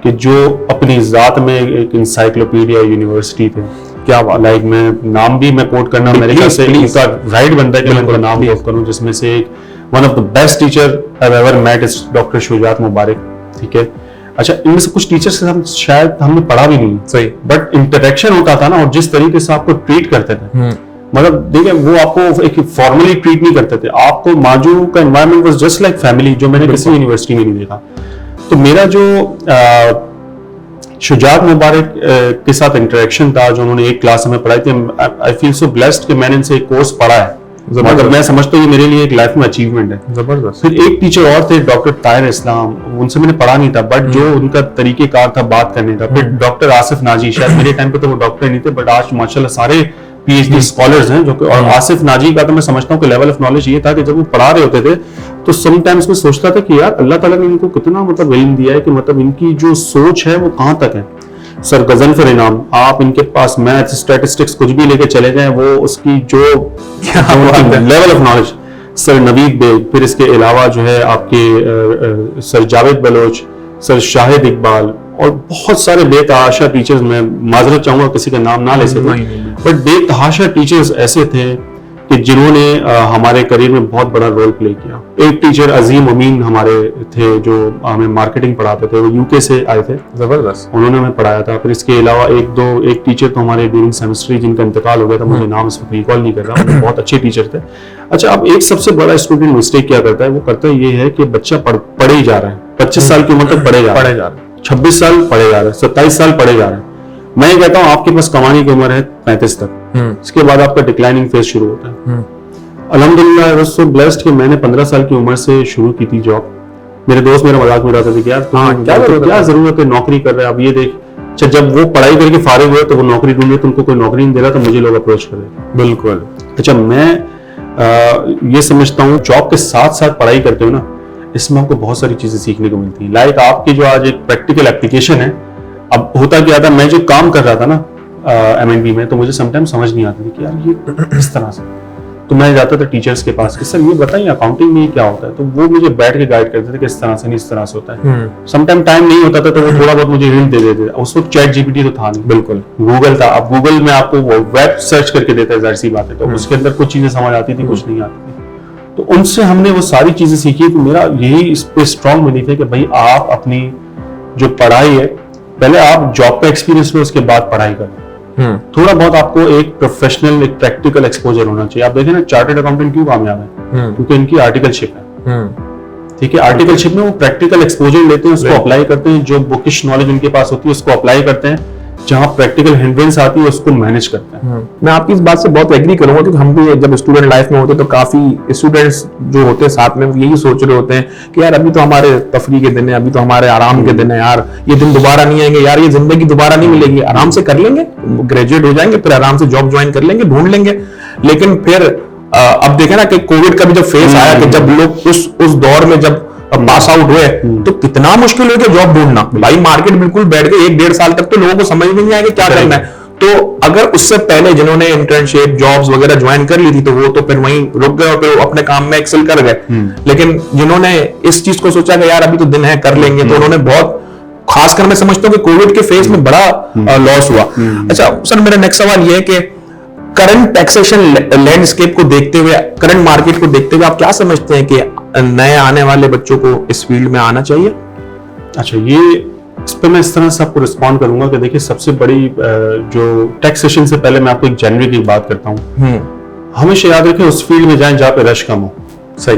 कि जो अपनी जात में एक इंसाइक्लोपीडिया यूनिवर्सिटी थे। क्या लाइक मैं नाम भी मैं कोट करना मेरे ख्याल से इनका राइट बनता है कि मैं उनका नाम कोट करूं, जिसमें से एक one of the best teacher I ever met is doctor Shujat Mubarak. ठीक है। अच्छा, इनमें से कुछ टीचर्स हम शायद हमने पढ़ा भी नहीं, सही, बट इंटरेक्शन होता था ना, और जिस तरीके से आपको ट्रीट करते थे, मतलब देखिए वो आपको एक फॉर्मली ट्रीट नहीं करते थे, आपको माजू का environment was just like family, जो मैंने किसी यूनिवर्सिटी में नहीं देखा। तो मेरा जो शुजात मुबारक के साथ इंटरेक्शन था, जो उन्होंने एक क्लास हमें पढ़ाई थी, आई फील सो ब्लेस्ड कि मैंने इनसे एक कोर्स पढ़ा है। मतलब मैं समझता हूँ ये मेरे लिए एक लाइफ में अचीवमेंट है। जबरदस्त। फिर एक टीचर और थे डॉक्टर ताहिर इस्लाम, उनसे मैंने पढ़ा नहीं था, बट जो उनका तरीकेकार था बात करने का। फिर डॉक्टर आसिफ नाजी, शायद मेरे टाइम पे तो वो डॉक्टर नहीं थे, बट आज माशाल्लाह सारे पीएचडी स्कॉलर्स हैं जो कि, और आसिफ नाजी का तो मैं समझता हूँ कि लेवल ऑफ नॉलेज ये था कि जब वो पढ़ा रहे होते थे तो समटाइम्स मैं सोचता था कि यार अल्लाह ताला ने इनको कितना मतलब इल्म दिया है कि मतलब इनकी जो सोच है वो कहाँ तक है। सर गजनफर इनाम, आप इनके पास मैथ स्टैटिस्टिक्स कुछ भी लेके चले जाएं, वो उसकी जो level of knowledge. Sir Naveed Baig, फिर इसके अलावा जो है आपके सर जावेद बलोच, सर शाहिद इकबाल, और बहुत सारे बेतहाशा टीचर्स, मैं माजरत चाहूंगा किसी का नाम ना ले सके, बट बेतहाशा टीचर्स ऐसे थे कि जिन्होंने हमारे करियर में बहुत बड़ा रोल प्ले किया। एक टीचर अजीम अमीन हमारे थे जो हमें मार्केटिंग पढ़ाते थे, वो यूके से आए थे। जबरदस्त। उन्होंने हमें पढ़ाया था। फिर इसके अलावा एक टीचर तो हमारे ड्यूरिंग सेमेस्टर, जिनका इंतकाल हो गया था, मुझे नाम इस वक्त रिकॉल नहीं कर रहा, बहुत अच्छे टीचर थे। अच्छा, अब एक सबसे बड़ा स्टूडेंट मिस्टेक क्या करता है, वो करता है ये है कि बच्चा पढ़े ही जा रहा है, 25 साल की उम्र तक पढ़े जा रहा है, 26 साल पढ़े जा रहे हैं, 27 साल पढ़े जा रहे हैं। मैं ये कहता हूँ आपके पास कमाने की उम्र है 35 तक, इसके बाद आपका डिक्लाइनिंग फेज शुरू होता है। अल्हम्दुलिल्लाह आई वाज सो ब्लेस्ड कि मैंने 15 साल की उम्र से शुरू की थी जॉब। मेरे दोस्त मेरा मजाक में उड़ाते थे कि यार क्या जरूरत है, नौकरी कर रहे हैं, अब ये देख। अच्छा, जब वो पढ़ाई करके फारिग हुए तो वो नौकरी ढूंढे, तो उनको कोई नौकरी नहीं दे रहा, तो मुझे लोग अप्रोच कर रहे। बिल्कुल। अच्छा, मैं ये समझता हूँ जॉब के साथ साथ पढ़ाई करते हो ना, इसमें आपको बहुत सारी चीजें सीखने को मिलती है। लाइक आपकी जो आज एक प्रैक्टिकल एप्लीकेशन है, अब होता क्या था, मैं जो काम कर रहा था ना एमएनबी में, तो मुझे समटाइम समझ नहीं आती थी कि यार ये इस तरह से, तो मैं जाता था टीचर्स के पास कि सर ये बताइए अकाउंटिंग में क्या होता है, तो वो मुझे बैठ के गाइड करते थे कि इस तरह से नहीं, इस तरह से होता है। समटाइम टाइम नहीं होता था तो वो थोड़ा बहुत मुझे हिंट दे देते थे। उस वक्त चैट जीपीटी तो था नहीं, बिल्कुल गूगल था। अब गूगल में आपको वेब सर्च करके देता है, जाहिर सी बात है, तो उसके अंदर कुछ चीजें समझ आती थी, कुछ नहीं आती थी। तो उनसे हमने वो सारी चीजें सीखी। तो मेरा यही इस पे स्ट्रॉन्ग बिलीफ है कि भाई आप अपनी जो पढ़ाई है पहले आप जॉब का एक्सपीरियंस लो, उसके बाद पढ़ाई करो। थोड़ा बहुत आपको एक प्रोफेशनल, एक प्रैक्टिकल एक्सपोजर होना चाहिए। आप देखें ना, चार्टर्ड अकाउंटेंट क्यों कामयाब है? क्योंकि इनकी आर्टिकलशिप है। ठीक है, आर्टिकलशिप में वो प्रैक्टिकल एक्सपोजर लेते हैं, उसको अप्लाई करते हैं, जो बुकिश नॉलेज उनके पास होती है उसको अप्लाई करते हैं, जहां प्रैक्टिकल हिंड्रेंस आती है उसको मैनेज करते हैं। मैं आपकी इस बात से बहुत एग्री करूंगा, क्योंकि हम भी जब स्टूडेंट लाइफ में होते हैं तो काफी स्टूडेंट्स जो होते हैं साथ में यही सोच रहे होते हैं कि यार अभी तो हमारे तफरी के दिन है, अभी तो हमारे आराम के दिन है यार, ये दिन दोबारा नहीं आएंगे यार, ये जिंदगी दोबारा नहीं मिलेगी, आराम से कर लेंगे, ग्रेजुएट हो जाएंगे, फिर आराम से जॉब ज्वाइन कर लेंगे, ढूंढ लेंगे। लेकिन फिर अब देखे ना कि कोविड का भी जब फेज आया कि जब लोग उस दौर में जब पास आउट हुए तो कितना मुश्किल हो गया जॉब ढूंढना। भाई मार्केट बिल्कुल बैठ गई, 1-1.5 साल तक तो लोगों को समझ में नहीं आया कि क्या करना है। तो अगर उससे पहले जिन्होंने इंटर्नशिप जॉब्स वगैरर ज्वाइन कर ली थी तो वो तो फिर वहीं रुक गए और फिर अपने काम में एक्सेल कर गए। लेकिन जिन्होंने इस चीज को सोचा कि यार अभी तो दिन है, कर लेंगे, तो उन्होंने बहुत, खासकर मैं समझता हूँ कि कोविड के फेज में बड़ा लॉस हुआ। अच्छा सर, मेरा नेक्स्ट सवाल ये है कि करंट टैक्सेशन लैंडस्केप को देखते हुए, करंट मार्केट को देखते हुए आप क्या समझते हैं कि नए आने वाले बच्चों को इस फील्ड में आना चाहिए? अच्छा, ये इस पे मैं इस तरह से आपको रिस्पॉन्ड करूंगा कि देखिए, सबसे बड़ी जो टैक्सेशन से पहले मैं आपको एक जनरी की बात करता हूँ। हमेशा याद रखें उस फील्ड में जाएं जहां पे रश कम हो। सही,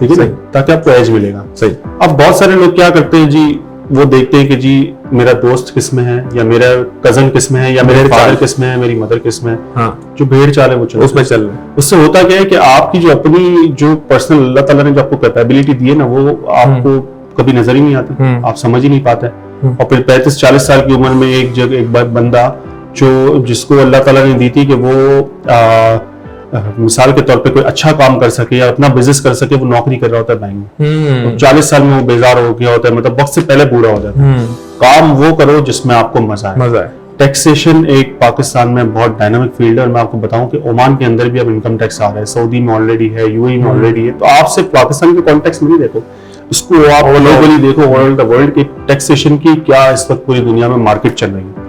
ठीक है ना, ताकि आपको एज मिलेगा। सही। अब बहुत सारे लोग क्या करते हैं जी, वो देखते हैं कि जी मेरा दोस्त किस में है, या मेरा कजन किस में है, या मेरे फादर किस में है, मेरी मदर किस में है। हाँ। जो भेड़ चाल है वो उसमें चल रहे हैं। उससे होता क्या है कि आपकी जो अपनी जो पर्सनल अल्लाह ताला ने जो आपको कैपेबिलिटी दी है ना, वो आपको कभी नजर ही नहीं आती, आप समझ ही नहीं पाते। और फिर 35-40 साल की उम्र में एक जगह एक बंदा जिसको अल्लाह ताला ने दी थी कि वो मिसाल के तौर पे कोई अच्छा काम कर सके या अपना बिजनेस कर सके, वो नौकरी कर रहा होता है बैंक में। तो 40 साल में वो बेजार हो गया होता है, मतलब वक्त से पहले बूढ़ा हो जाता है। काम वो करो जिसमें आपको मजा है। टैक्सेशन एक पाकिस्तान में बहुत डायनामिक फील्ड है, और मैं आपको बताऊं कि ओमान के अंदर भी अब इनकम टैक्स आ रहा है, सऊदी में ऑलरेडी है, यूएई में ऑलरेडी है। तो आप सिर्फ पाकिस्तान के कॉन्टेक्स्ट में नहीं देखो, इसको आप ग्लोबली देखो, ऑल द वर्ल्ड की टैक्सेशन की क्या इस वक्त पूरी दुनिया में मार्केट चल रही है।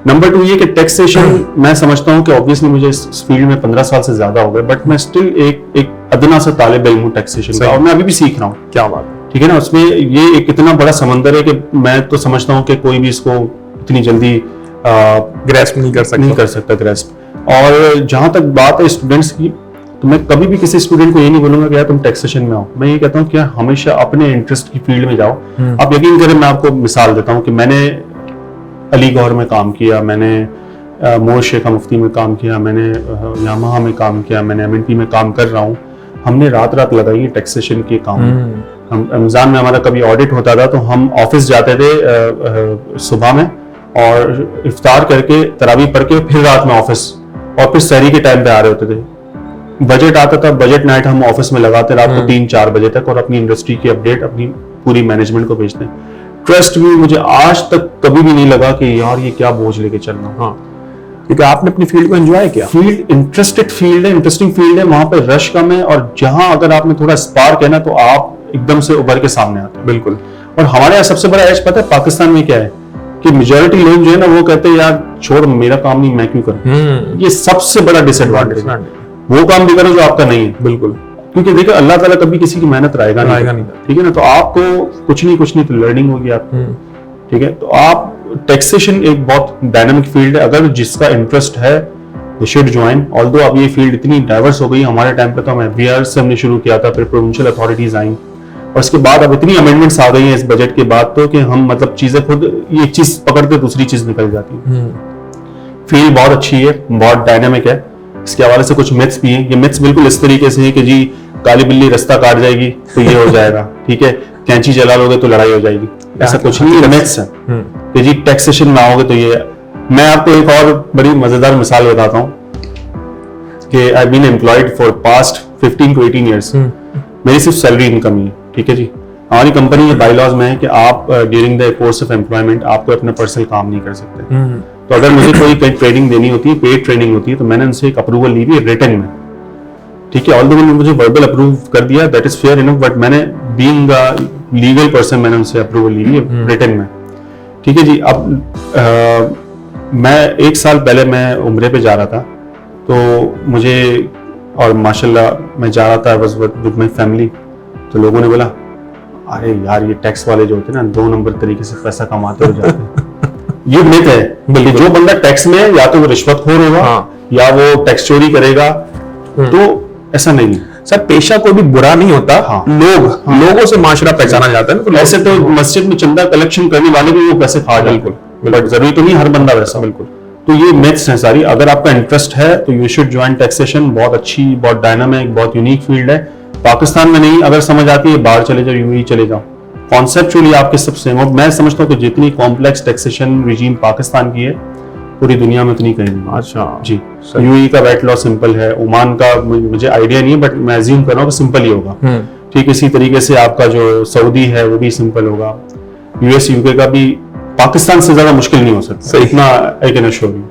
नंबर 2 ये कि टैक्सेशन, मैं समझता हूं कि ऑब्वियसली मुझे इस फील्ड में 15 साल से ज्यादा हो गए, बट मैं स्टिल एक अदना सा तालिब इल्म हूं टैक्सेशन का, और मैं अभी भी सीख रहा हूं। क्या बात, ठीक है ना। उसमें ये एक इतना बड़ा समंदर है कि मैं तो समझता हूं कि कोई भी इसको इतनी जल्दी ग्रेस्प नहीं कर सकता ग्रेस्प। और जहां तक बात है स्टूडेंट्स की, तो मैं कभी भी किसी स्टूडेंट को ये नहीं बोलूंगा कि यार तुम टैक्सेशन में आओ। मैं ये कहता हूँ कि हमेशा अपने इंटरेस्ट की फील्ड में जाओ। आप यकीन करें, मैं आपको मिसाल देता हूँ कि मैंने अली गौहर में काम किया, मैंने मोर शेखा मुफ्ती में काम किया, मैंने यामाहा में काम किया, मैंने एमएनपी में काम कर रहा हूँ। हमने रात है टैक्सेशन के काम। हम रमजान में हमारा कभी ऑडिट होता था तो हम ऑफिस जाते थे सुबह में, और इफ्तार करके तरावी पढ़ के फिर रात में ऑफिस, और फिर सहरी के टाइम पे आ रहे होते थे। बजट आता था, बजट नाइट हम ऑफिस में लगाते रात को 3-4 बजे तक, और अपनी इंडस्ट्री की अपडेट अपनी पूरी मैनेजमेंट को भेजते हैं। ट्रस्ट भी मुझे आज तक कभी भी नहीं लगा कि यार ये क्या बोझ लेके चलना। हाँ, क्योंकि आपने अपनी फील्ड को एंजॉय किया। फील्ड इंटरेस्टिंग फील्ड है, वहां पे रश कम है, और जहां अगर आपने थोड़ा स्पार्क है ना, तो आप एकदम से उभर के सामने आते हैं। बिल्कुल। और हमारे यहाँ सबसे बड़ा एज पता है पाकिस्तान में क्या है कि मेजॉरिटी लोग जो है ना, वो कहते हैं यार छोड़, मेरा काम नहीं, मैं क्यों करूं। ये सबसे बड़ा डिसएडवांटेज है। वो काम भी करो जो आपका नहीं है। बिल्कुल। क्योंकि देखो, अल्लाह ताला कभी किसी की मेहनत रायगा नहीं। ठीक है ना, तो आपको कुछ नहीं तो लर्निंग होगी आपको। ठीक है, तो आप टैक्सेशन एक बहुत डायनामिक फील्ड है, अगर जिसका इंटरेस्ट है दे शुड ज्वाइन। ऑल्दो अब ये फील्ड इतनी डाइवर्स हो गई, हमारे टाइम पे तो हम एफबीआर से हमने शुरू किया था, फिर प्रोविंशियल अथॉरिटीज आई, और उसके बाद अब इतनी अमेंडमेंट्स आ गई हैं इस बजट के बाद तो कि हम मतलब चीजें खुद एक चीज पकड़ते दूसरी चीज निकल जाती है। फील्ड बहुत अच्छी है, बहुत डायनामिक है। इसके हवाले से कुछ मिथ्स भी हैं। ये मिथ्स बिल्कुल इस तरीके से है कि जी काली बिल्ली रास्ता काट जाएगी तो ये हो जाएगा, ठीक है, कैंची चला लोगे तो लड़ाई हो जाएगी, ऐसा कुछ नहीं है। मिथ्स है कि जी टैक्सेशन में आओगे तो ये। मैं आपको एक और बड़ी मजेदार मिसाल बताता हूँ कि I been employed for past 15 to 18 years. मेरी सिर्फ सैलरी इनकम ही है। ठीक है जी, हमारी कंपनी के बाईलॉज में है कि आप during the course of employment आपको अपना पर्सनल काम नहीं कर सकते। तो अगर मुझे कोई ट्रेनिंग देनी होती है, पेड ट्रेनिंग होती है, तो मैंने उनसे एक अप्रूवल ली हुई रिटन में। ठीक है, ऑल्दो उन्होंने मुझे वर्बल अप्रूव कर दिया, that is fair enough, but मैंने बीइंग अ लीगल पर्सन मैंने उनसे अप्रूवल ली है रिटन में। ठीक है जी, अब मैं 1 साल पहले मैं उम्रे पे जा रहा था, तो मुझे, और माशाल्लाह मैं जा रहा था विद माय फैमिली, तो लोगों ने बोला अरे यार ये टैक्स वाले जो होते हैं ना 2 नंबर तरीके से पैसा कमाते हो जाते हैं। ये मिथ है कि जो बंदा टैक्स में है या तो वो रिश्वतखोर होगा या वो टैक्स चोरी करेगा, तो ऐसा नहीं है सर। पेशा कोई भी बुरा नहीं होता, लोगों से माशरा पहचाना जाता है ना। तो ऐसे तो मस्जिद में चंदा कलेक्शन करने वाले भी वो पैसे खा जाते हैं, बट जरूरी तो नहीं हर बंदा वैसा। बिल्कुल। तो ये मिथ्स हैं सारी। अगर आपका इंटरेस्ट है तो यू शुड ज्वाइन टैक्सेशन। बहुत अच्छी, बहुत डायनामिक, बहुत यूनिक फील्ड है। पाकिस्तान में नहीं, अगर समझ आती है बाहर चले जाओ, यूएई चले जाओ, कॉन्सेप्चुअली आपके सब सेम हो। मैं समझता हूँ कि जितनी कॉम्प्लेक्स टैक्सेशन रिजीम पाकिस्तान की है पूरी दुनिया में उतनी कहीं नहीं। अच्छा जी, यूएई का वैट लॉ सिंपल है, ओमान का मुझे आइडिया नहीं है बट मैं अज्यूम कर रहा हूँ कि सिंपल ही होगा। ठीक इसी तरीके से आपका जो सऊदी है वो भी सिंपल होगा। यूएस यूके का भी पाकिस्तान से ज्यादा मुश्किल नहीं हो सकता, इतना आई कैन अश्योर यू।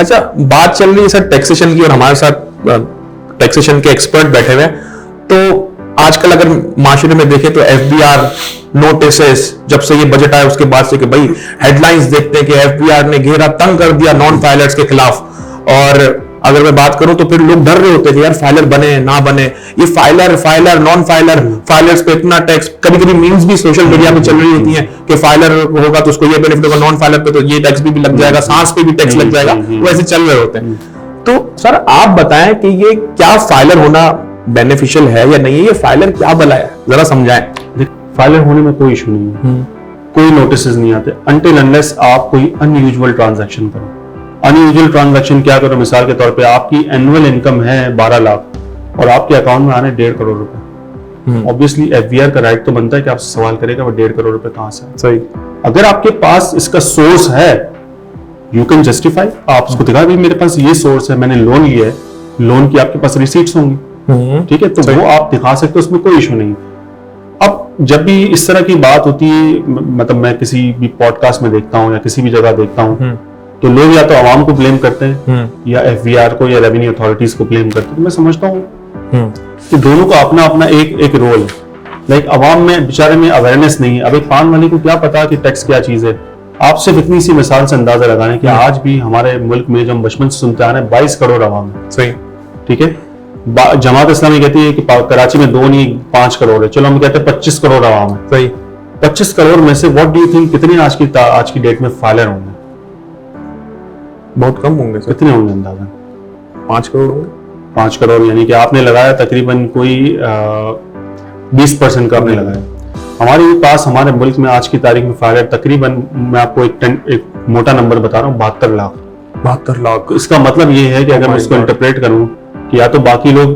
अच्छा, बात चल रही है सर टैक्सेशन की और हमारे साथ टैक्सेशन के एक्सपर्ट बैठे हुए हैं। तो आजकल अगर माशरे में देखें तो एफबीआर नोटिसेस, जब से ये बजट आया उसके बाद से कि भाई हेडलाइंस देखते हैं कि एफबीआर ने घेरा तंग कर दिया नॉन फाइलर्स के खिलाफ। और अगर मैं बात करूं तो फिर लोग डर रहे होते हैं कि यार फाइलर बने ना बने, ये फाइलर नॉन फाइलर, फाइलर्स पे इतना टैक्स। कभी कभी मीम्स भी सोशल मीडिया पे चल रही होती हैं कि फाइलर होगा तो उसको ये बेनिफिट होगा, नॉन फाइलर पे तो ये टैक्स भी लग जाएगा, सांस पे भी टैक्स लग जाएगा, वैसे चल रहे होते हैं। तो सर आप बताएं कि ये क्या फाइलर होना बेनिफिशियल है या नहीं है, ये फाइलर क्या भला है, जरा समझाएं। फाइलर होने में कोई इशू नहीं है, कोई नोटिसेस नहीं आते अनटिल अनलेस आप कोई अनयूजुअल ट्रांजैक्शन करो। अनयूजुअल ट्रांजैक्शन क्या करो, मिसाल के तौर पे आपकी एनुअल इनकम है 12 लाख और आपके अकाउंट में आने 1.5 करोड़ रुपए। ऑब्वियसली एफबीआर का राइट तो बनता है कि आपसे सवाल करेगा वो 1.5 करोड़ रुपए कहां से। सही। अगर आपके पास इसका सोर्स है, यू कैन जस्टिफाई, आप उसको दिखा भी मेरे पास ये सोर्स है, मैंने लोन लिया है, लोन की आपके पास रिसीट्स होंगी, ठीक है, तो वो आप दिखा सकते हो, उसमें कोई इशू नहीं। अब जब भी इस तरह की बात होती है, मतलब मैं किसी भी पॉडकास्ट में देखता हूँ या किसी भी जगह देखता हूँ, तो लोग या तो आवाम को ब्लेम करते हैं या एफबीआर को या रेवेन्यू अथॉरिटीज को ब्लेम करते हैं। तो मैं समझता हूँ कि दोनों का अपना अपना एक रोल है। लाइक आवाम में बेचारे में अवेयरनेस नहीं है। अब एक पान वाले को क्या पता कि टैक्स क्या चीज है। आप सिर्फ इतनी सी मिसाल से अंदाजा लगाने कि आज भी हमारे मुल्क में जो हम बचपन से सुनते आ रहे हैं 22 करोड़ आवाम है। सही, ठीक है। जमात इस्लामी कहती है कि कराची में 2 नहीं 5 करोड़ है, चलो हम कहते हैं 25 करोड़ आवाम है। सही। 25 करोड़ में से व्हाट डू यू थिंक कितने आज की डेट में फाइलर होंगे? बहुत कम होंगे सर। कितने होंगे अंदाजा? 5 करोड़ होंगे। 5 करोड़ यानी कि आपने लगाया तकरीबन कोई 20% का आपने लगाया। हमारे पास हमारे मुल्क में आज की तारीख में फाइलर तकरीबन, मैं आपको एक मोटा नंबर बता रहा हूँ, 72 लाख। 72 लाख। इसका मतलब ये है कि अगर मैं इसको इंटरप्रेट करूँ कि या तो बाकी लोग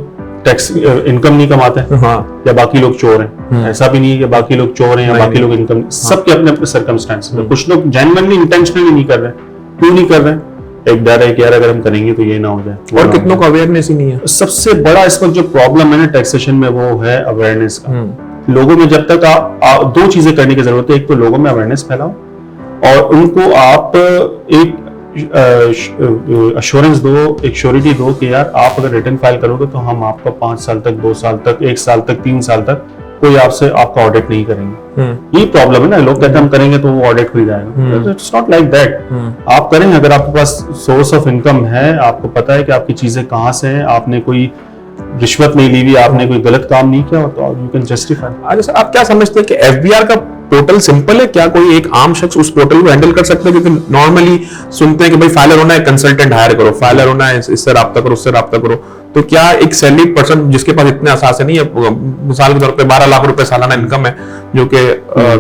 टैक्स इनकम नहीं कमाते हैं, हाँ, या बाकी लोग चोर हैं। ऐसा भी नहीं है कि बाकी लोग चोर हैं या बाकी लोग इनकम, सबके अपने अपने सर्कमस्टेंसेस हैं। कुछ लोग जेन्युइनली इंटेंशनली नहीं कर रहे। क्यों नहीं कर रहे? एक डर है कि यार अगर हम करेंगे तो ये ना हो जाए। और कितनों को अवेयरनेस ही नहीं है। सबसे बड़ा इस वक्त जो प्रॉब्लम है ना टैक्सेशन में, वो है अवेयरनेस का। लोगों में जब तक आप 2 चीजें करने की जरूरत है। एक तो लोगों में अवेयरनेस फैलाओ और उनको आप एक अश्योरेंस दो, एक श्योरिटी दो कि यार आप अगर रिटर्न फाइल करोगे तो हम आपका 5 साल तक, 2 साल तक, 1 साल तक, 3 साल तक कोई आपसे आपका ऑडिट नहीं करेंगे। ये प्रॉब्लम है ना, लोग कहते हैं हम करेंगे तो वो ऑडिट हो जाएगा। It's not like that. आप करेंगे अगर आपके पास सोर्स ऑफ इनकम है, आपको पता है कि आपकी चीजें कहाँ से हैं, आपने कोई रिश्वत नहीं ली हुई, आपने कोई गलत काम नहीं किया, तो यू कैन जस्टिफाई। अच्छा सर, आप क्या समझते हैं कि एफबीआर का पोर्टल सिंपल है? क्या कोई एक आम शख्स उस पोर्टल को हैंडल कर सकता है? क्योंकि नॉर्मली सुनते हैं कि भाई फाइलर होना है कंसल्टेंट हायर करो, फाइलर होना है इससे राब्ता करो, उससे राब्ता करो। तो क्या एक सैलरीड पर्सन जिसके पास इतने असासे नहीं है, मिसाल के तौर पे 12 लाख रुपए सालाना इनकम है, जो कि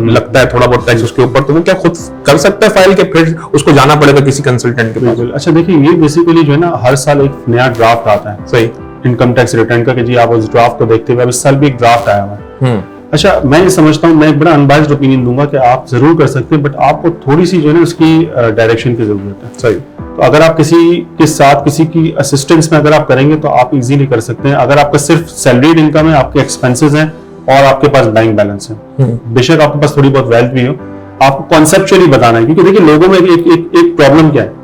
लगता है थोड़ा बहुत टैक्स उसके ऊपर, तो वो क्या खुद कर सकता है फाइल के, फिर उसको जाना पड़ेगा किसी कंसल्टेंट के पास? अच्छा देखिए, ये बेसिकली जो है ना, हर साल एक नया ड्राफ्ट आता है। सही। इनकम टैक्स रिटर्न का, कि जी आप उस ड्राफ्ट को देखते हुए, अब इस साल भी एक ड्राफ्ट आया हुआ है। अच्छा, मैं ये समझता हूँ, मैं एक बड़ा अनबाइज्ड ओपिनियन दूंगा कि आप जरूर कर सकते हैं, बट आपको थोड़ी सी जो है ना उसकी डायरेक्शन की जरूरत है। सही। तो अगर आप किसी के साथ किसी की असिस्टेंस में अगर आप करेंगे तो आप इजीली कर सकते हैं। अगर आपका सिर्फ सैलरीड इनकम है, आपके एक्सपेंसेस हैं और आपके पास बैंक बैलेंस है, बेशक आपके पास थोड़ी बहुत वेल्थ भी हो, आपको कॉन्सेप्चुअली बताना है। क्योंकि देखिए लोगों में एक प्रॉब्लम क्या है,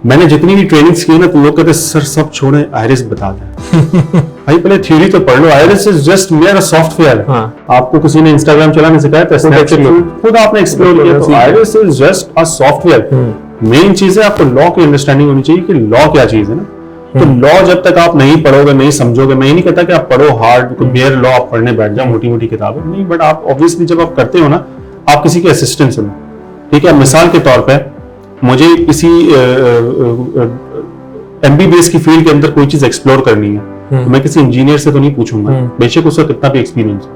मैंने जितनी भी ट्रेनिंग्स की ना, तो लोग कहते हैं सर सब छोड़े, आयरिस बता दें। भाई पहले थ्योरी तो पढ़ लो। आयरिस इज जस्ट मेरा सॉफ्टवेयर। आपको किसी ने इंस्टाग्राम चलाने सिखाया था, स्नैपचैट खुद आपने एक्सप्लोर किया, तो iris is just a software. Main चीज है आपको लॉ की अंडरस्टैंडिंग होनी चाहिए कि लॉ क्या चीज है ना। तो लॉ जब तक आप नहीं पढ़ोगे, नहीं समझोगे, मैं ये नहीं कहता कि आप पढ़ो हार्ड बेयर लॉ आप पढ़ने बैठ जाओ, मोटी मोटी किताबें नहीं, बट आप ऑब्वियसली जब आप करते हो ना, आप किसी के असिस्टेंट से लो, ठीक है। मिसाल के तौर पे मुझे किसी एमबीबीएस की फील्ड के अंदर कोई चीज एक्सप्लोर करनी है, तो मैं किसी इंजीनियर से तो नहीं पूछूंगा, बेशक उसका कितना भी एक्सपीरियंस।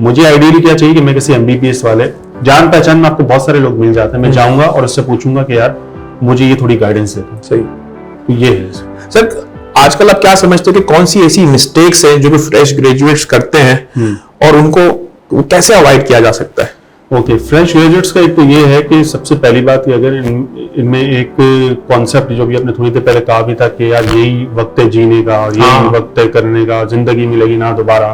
मुझे आइडियली क्या चाहिए कि मैं किसी एमबीबीएस वाले, जान पहचान में आपको बहुत सारे लोग मिल जाते हैं, मैं जाऊंगा और उससे पूछूंगा कि यार मुझे ये थोड़ी गाइडेंस दे दो। सही, तो ये है सर। आजकल आप क्या समझते हो कि कौन सी ऐसी मिस्टेक्स हैं जो कि फ्रेश ग्रेजुएट्स करते हैं और उनको कैसे अवॉइड किया जा सकता है? ओके, फ्रेश ग्रेजुएट्स का एक तो ये है कि सबसे पहली बात कि अगर इनमें एक कॉन्सेप्ट जो भी आपने थोड़ी देर पहले कहा भी था कि यार यही वक्त है जीने का और यही वक्त है करने का, जिंदगी मिलेगी ना दोबारा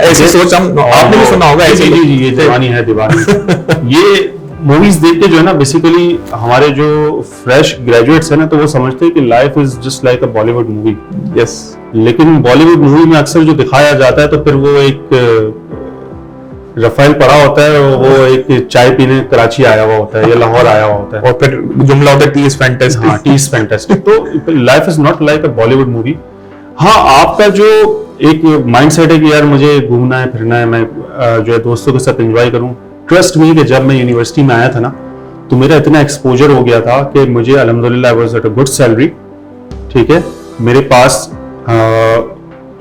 ऐसे सोच हम आपने भी सुना होगा ऐसे। जी, ये दीवानी है दीवानी। ये मूवीज देख के जो है ना, बेसिकली हमारे जो फ्रेश ग्रेजुएट्स है ना, तो वो समझते हैं कि life is just like a Bollywood movie. Yes, लेकिन बॉलीवुड मूवी में अक्सर जो दिखाया जाता है तो फिर वो एक रफाइल पड़ा होता है, वो एक चाय पीने कराची आया हुआ होता है या लाहौर आया हुआ होता है, और फिर जुमला होता है टी इज फैंटास्टिक। हाँ, टी इज फैंटास्टिक। तो life is not like a Bollywood movie. हाँ, आपका जो एक माइंड सेट है कि यार मुझे घूमना है फिरना है, मैं जो है दोस्तों के साथ एंजॉय करूं। ट्रस्ट मी कि जब मैं यूनिवर्सिटी में आया था ना, तो मेरा इतना एक्सपोजर हो गया था कि मुझे अल्हम्दुलिल्लाह I was at a good salary, ठीक है। मेरे पास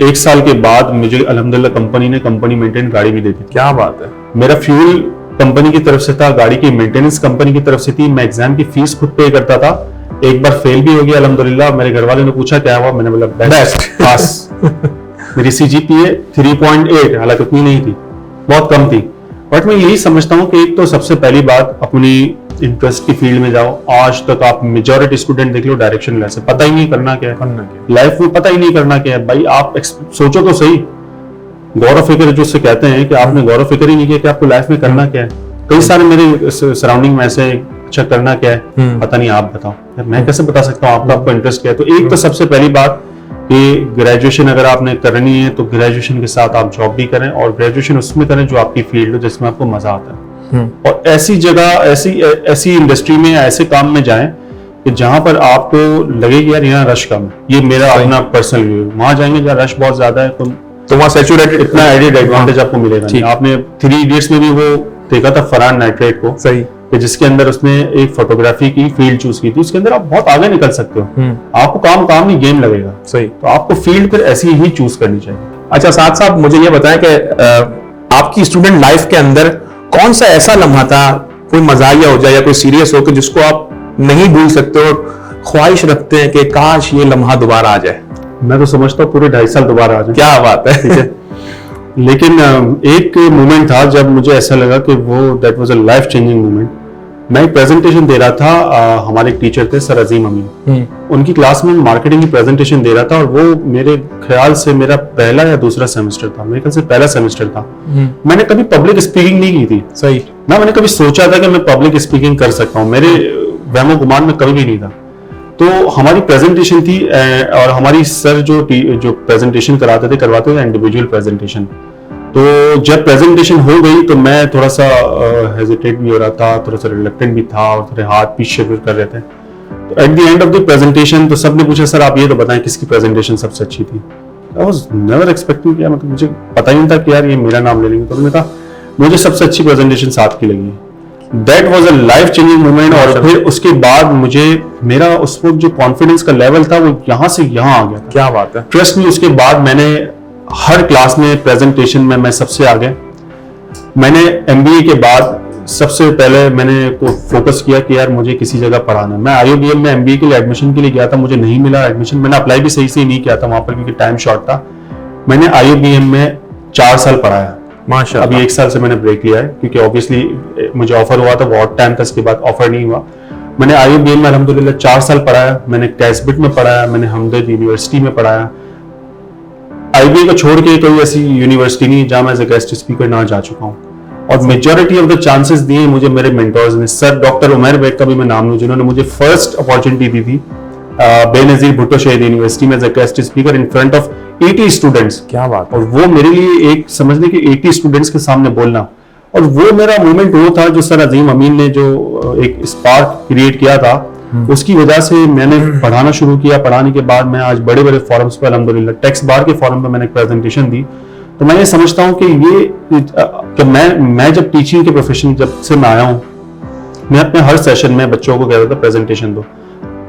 1 साल के बाद मुझे अल्हम्दुलिल्लाह कंपनी ने कंपनी मेंटेन गाड़ी भी दी थी। क्या बात है। मेरा फ्यूल कंपनी की तरफ से था, गाड़ी की मेंटेनेंस कंपनी की तरफ से थी, मैं एग्जाम की फीस खुद पे करता था। एक बार फेल भी हो गया अल्हम्दुलिल्लाह। मेरे घर वाले ने पूछा क्या हुआ, मैंने बोला बेस्ट पास। मेरी सीजीपीए 3.8, हालांकि उतनी नहीं थी, बहुत कम थी। बट मैं यही समझता हूँ कि एक तो सबसे पहली बात अपनी इंटरेस्ट की फील्ड में जाओ। आज तक आप मेजॉरिटी स्टूडेंट देख लो डायरेक्शन लेस है, पता ही नहीं करना क्या है लाइफ में, पता ही नहीं करना क्या है भाई। आप सोचो तो सही, गौरव फिक्र जो उससे कहते हैं कि आपने गौरव फिक्र ही नहीं किया कि आपको लाइफ में करना क्या है। कई सारे मेरे सराउंडिंग में ऐसे, अच्छा करना क्या है पता नहीं, आप बताओ। मैं कैसे बता सकता हूँ आपको इंटरेस्ट क्या है। तो एक तो सबसे पहली बात कि ग्रेजुएशन अगर आपने करनी है तो ग्रेजुएशन के साथ आप जॉब भी करें, और ग्रेजुएशन उसमें करें जो आपकी फील्ड हो, जिसमें आपको मजा आता है। और ऐसी जगह, ऐसी इंडस्ट्री में, ऐसे काम में जाएं कि जहां पर आपको लगे कि यार यहाँ रश कम है। ये मेरा अपना पर्सनल व्यू है। वहां जाएंगे जहाँ रश बहुत ज्यादा है तो वहां सैचुरेटेड, इतना एडेड एडवांटेज आपको मिलेगा नहीं। आपने 3 इडियट्स में भी वो देखा था फरहान नाइट्रेट को, सही, कि जिसके अंदर उसने एक फोटोग्राफी की फील्ड चूज की थी, उसके अंदर आप बहुत आगे निकल सकते हो। आपको काम नहीं गेम लगेगा। सही, तो आपको फील्ड फिर ऐसी ही चूज करनी चाहिए। अच्छा, साथ साथ मुझे ये बताएं कि आपकी स्टूडेंट लाइफ के अंदर कौन सा ऐसा लम्हा था, कोई मजाकिया हो जाए या कोई सीरियस हो, कि जिसको आप नहीं भूल सकते और ख्वाहिश रखते हैं कि काश ये लम्हा दोबारा आ जाए? मैं तो समझता हूँ पूरे 2.5 साल दोबारा आ जाए। क्या बात है। ठीक है। लेकिन एक मोमेंट था जब मुझे ऐसा लगा कि वो that was a life changing moment. मैं एक प्रेजेंटेशन दे रहा था, हमारे एक टीचर थे सर अजीम अमीन, उनकी क्लास में मार्केटिंग की प्रेजेंटेशन दे रहा था, और वो मेरे ख्याल से मेरा पहला या दूसरा सेमेस्टर था, मेरे ख्याल से पहला सेमेस्टर था। मैंने कभी पब्लिक स्पीकिंग नहीं की थी। सही ना मैंने कभी सोचा था कि मैं पब्लिक स्पीकिंग कर सकता हूँ, मेरे वहमो गुमान में कभी भी नहीं था। तो हमारी प्रेजेंटेशन थी, और हमारी सर जो प्रेजेंटेशन करवाते थे इंडिविजुअल प्रेजेंटेशन। तो जब प्रेजेंटेशन हो गई तो मैं थोड़ा सा हेजिटेट भी हो रहा था, थोड़ा सा रिलक्टेंट भी था, और थोड़े हाथ पीछे कर रहे थे। तो at the end of the presentation तो सबने पूछा सर आप ये तो बताएं किसकी प्रेजेंटेशन सबसे अच्छी थी। आई वाज नेवर एक्सपेक्टिंग, किया मतलब मुझे पता ही नहीं था कि यार ये मेरा नाम ले लेंगे। तो मैंने कहा मुझे सबसे अच्छी प्रेजेंटेशन 7 की लगी। That was a life changing moment. और फिर उसके बाद मुझे मेरा उस वक्त जो कॉन्फिडेंस का लेवल था वो यहाँ से यहाँ आ गया था। क्या बात है। ट्रस्ट मी, उसके बाद मैंने हर क्लास में प्रेजेंटेशन में मैं सबसे आगे। मैंने एमबीए के बाद सबसे पहले मैंने को फोकस किया कि यार मुझे किसी जगह पढ़ाना है। मैं आईओबीएम में एमबीए के लिए एडमिशन के लिए गया था, मुझे नहीं मिला एडमिशन। मैंने अप्लाई भी सही से नहीं किया था वहां पर क्योंकि टाइम शॉर्ट था। मैंने आईओबीएम में 4 साल पढ़ाया। माशाल्लाह। अभी 1 साल से मैंने ब्रेक लिया है क्योंकि ऑब्वियसली मुझे ऑफर हुआ था, बहुत टाइम था, इसके बाद ऑफर नहीं हुआ। मैंने आईओबीएम में अल्हम्दुलिल्लाह 4 साल पढ़ाया। मैंने कैसबिट में पढ़ाया, मैंने हमदर्द यूनिवर्सिटी में पढ़ाया। आईबीए को छोड़ के कोई ऐसी यूनिवर्सिटी नहीं जहां मैं एज ए गेस्ट स्पीकर ना जा चुका हूं। और मेजॉरिटी ऑफ द चांसेस दिए मुझे मेरे मेंटर्स ने। सर डॉक्टर उमर बेग का भी मैं नाम लूं, जिन्होंने मुझे फर्स्ट अपॉर्चुनिटी दी थी बेनजीर भुट्टो शहीद यूनिवर्सिटी में as a guest speaker in front of 80 students. क्या बात। और वो मेरे लिए एक समझने कि 80 स्टूडेंट्स के सामने बोलना, और वो मेरा मोमेंट वो था जो सर अजीम अमीन ने जो एक स्पार्क क्रिएट किया था उसकी वजह से मैंने पढ़ाना शुरू किया। पढ़ाने के बाद मैं आज बड़े बड़े फॉरम्स पर अल्हम्दुलिल्लाह टेक्स्ट बार के फॉरम पर मैंने एक प्रेजेंटेशन दी। तो मैं ये समझता हूँ कि ये कि मैं जब टीचिंग के प्रोफेशन जब से मैं आया हूँ, मैं अपने हर सेशन में बच्चों को कहता था प्रेजेंटेशन दो।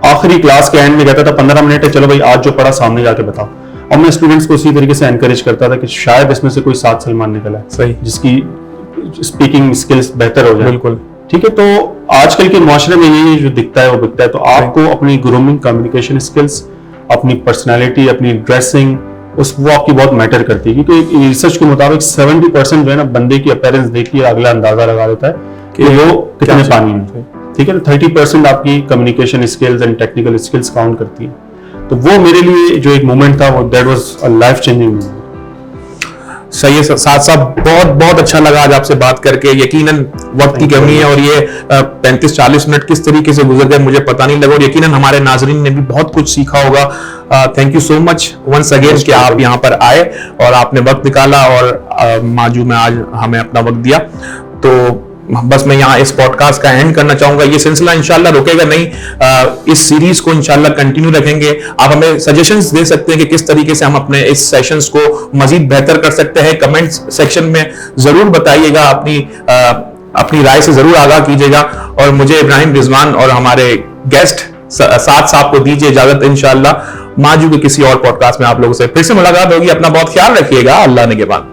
आखिरी क्लास के एंड में कहता था 15 मिनट है, चलो भाई आज जो पढ़ा सामने जाके बताओ। और मैं स्टूडेंट्स को उसी तरीके से एनकरेज करता था कि शायद इसमें से कोई 7 सलमान निकला है, सही, जिसकी स्पीकिंग स्किल्स बेहतर हो जाए। बिल्कुल ठीक है, तो आजकल के माशरे में ये जो दिखता है वो बिकता है। तो आपको अपनी ग्रूमिंग, कम्युनिकेशन स्किल्स, अपनी पर्सनैलिटी, अपनी ड्रेसिंग, वो आपकी बहुत मैटर करती है। क्योंकि रिसर्च के मुताबिक 70% जो है ना बंदे की अपीयरेंस देखिए अगला अंदाजा लगा देता है कि वो कितने पानी में। ठीक है, 30% आपकी communication skills and technical skills count करती है। तो वो मेरे लिए जो एक मोमेंट था वो that was a life changing moment. सही है साद साहब, बहुत बहुत अच्छा लगा आज आपसे बात करके। यकीनन वक्त की कमी है और ये 35-40 मिनट किस तरीके से गुजर गए मुझे पता नहीं लगा, और यकीनन हमारे नाजरीन ने भी बहुत कुछ सीखा होगा। Thank you so much once again कि आप यहाँ पर आए और आपने वक्त निकाला और माजू में आज हमें अपना वक्त दिया। तो बस मैं यहाँ इस पॉडकास्ट का एंड करना चाहूंगा। ये सिलसिला इंशाल्लाह रुकेगा नहीं, इस सीरीज को इंशाल्लाह कंटिन्यू रखेंगे। आप हमें सजेशंस दे सकते हैं कि किस तरीके से हम अपने इस सेशंस को मजीद बेहतर कर सकते हैं। कमेंट सेक्शन में जरूर बताइएगा, अपनी राय से जरूर आगाह कीजिएगा। और मुझे इब्राहिम रिजवान और हमारे गेस्ट साद साहब को दीजिए इजाजत। इंशाल्लाह माजू के किसी और पॉडकास्ट में आप लोगों से फिर से मुलाकात होगी। अपना बहुत ख्याल रखिएगा। अल्लाह ने के बाद।